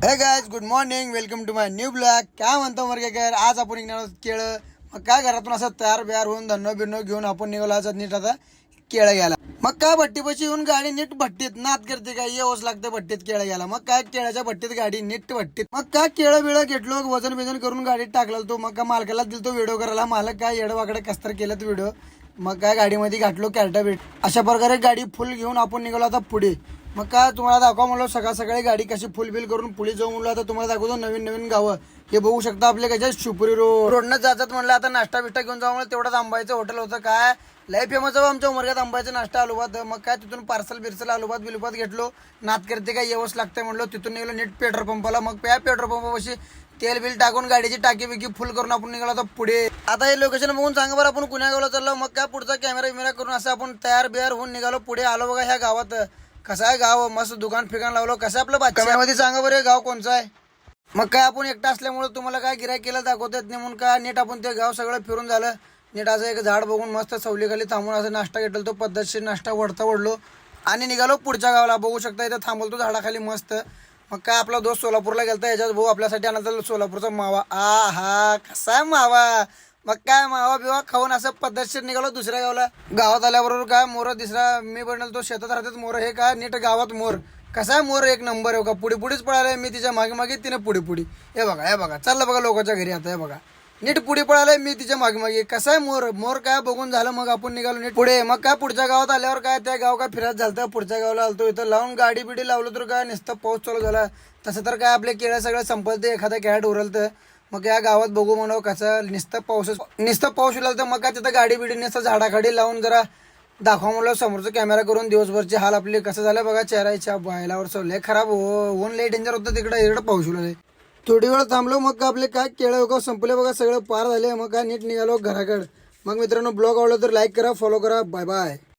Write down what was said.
हे guys, good morning. Welcome to my new blog. काय म्हणतो मर्गेकर, आज आपण निघणार आहोत केळं. मग काय घरातून असं तयार बियार होऊन धन्नो बिन्नो घेऊन आपण निघालो आज नीट आता केळं घ्यायला. मग काय भट्टीपाशी येऊन गाडी नीट भट्टीत नाद करते काय येऊच लागतं भट्टीत केळं घ्यायला. मग काय केळ्याच्या भट्टीत गाडी नीट भट्टीत. मग काय केळं बिळं घेतलो, वजन बिजन करून गाडीत टाकला तो. मग काय मालकाला दिलतो व्हिडिओ करायला. मालक काय येडवाकडे कसतर केलं व्हिडिओ. मग काय गाडीमध्ये घातलो कॅरेटा बीट. अशा प्रकारे गाडी फुल घेऊन आपण निघालो आता पुढे. मग काय तुम्हाला दाखवा म्हणलो सकाळ सकाळी गाडी कशी फुल बिल करून पुढे जाऊ म्हणलो. आता तुम्हाला दाखवतो नवीन नवीन गावं हे बघू शकता. आपले कशा शिवपुरी रोडनं जातात म्हणलं. आता नाश्ता बिष्टा घेऊन जाऊ म्हणलं. तेवढंच आंबाईचं हॉटेल होतं. काय लय फेमस आहे आमच्या उमरग्यात आंबाईचा नाश्ता आलूबात. मग काय तिथून पार्सल बिर्सल आलूबात बिलुबात घेतलो. नात करते काय येवच लागतंय म्हणलो. तिथून निघालो नीट पेट्रोल पंपाला. मग त्या पेट्रोल पंपापाशी तेल बिल टाकून गाडीची टाकी बिकी फुल करून आपण निघालो आता पुढे. आता हे लोकेशन बघून सांगा बरं आपण कुण्या गावला चाललो. मग काय पुढचा कॅमेरा बिमेरा करून असं आपण तयार बियार होऊन निघालो पुढे. आलो बघा ह्या गावात. कसं आहे गाव, मस्त दुकान फिकान लावलो. कसं आपलं बातम्यामध्ये सांगा बरं गाव कोणचं आहे. मग काय आपण एकटा असल्यामुळे तुम्हाला काय गिरायक केलं दाखवतात नाही म्हणून काय नीट आपण ते गाव सगळं फिरून झालं. नीट असं एक झाड बघून मस्त सावलीखाली थांबून असं नाश्ता घेतला. तो पद्धतशीर नाश्ता वडलो आणि निघालो पुढच्या गावाला. बघू शकता इथं थांबवतो झाडाखाली मस्त. मग काय आपला दोस्त सोलापूरला गेलता. याच्यात भाऊ आपल्यासाठी आणला सोलापूरचा मावा. आ हा कसा आहे मावा. मग काय मावा बिवा खाऊन असं पद्धतशीर निघालो दुसऱ्या गावाला. गावात आल्याबरोबर काय मोर दिसरा मी बनल तो शेतात राहतात मोर. हे काय नीट गावात मोर. कसा आहे मोर एक नंबर आहे का. पुढे पुढेच पळालाय मी तिच्या मागे मागे तिने पुढे पुढे. हे बघा चाललं बघा लोकांच्या घरी आता. हे बघा नीट पुढे पळालाय मी तिच्या मागे मागे. कसा आहे मोर. मोर काय बघून झालं. मग आपण निघालो नीट पुढे. मग काय पुढच्या गावात आल्यावर काय त्या गाव काय फिरायला झालं. पुढच्या गावाला आलतो. इथं लावून गाडी बिडी लावलं तर काय नुसतं पाऊस चालू झाला. तसं तर काय आपले केळं सगळं संपलते. एखादा कॅरेट उरलतं. मग या गावात बघू म्हणू कसं नुसतं पाऊस उरलं तर मग काय तिथं गाडी बिडी नुसतं झाडाखाडी लावून जरा दाखवा म्हणलं समोरचं कॅमेरा करून. दिवसभरचे हाल आपले कसं झालं बघा. चेहऱ्याच्या बायलावर लय खराब ऊन लय डेंजर होतं तिकडं. इकडं पाऊस उरलं. थोडी वेळ थांबलो. मग आपले काय केळं बघा संपले बघा. सगळं पार झाले. मग काय नीट निघालो घराकडे. मग मित्रांनो ब्लॉग आवडला तर लाईक करा, फॉलो करा. Bye bye.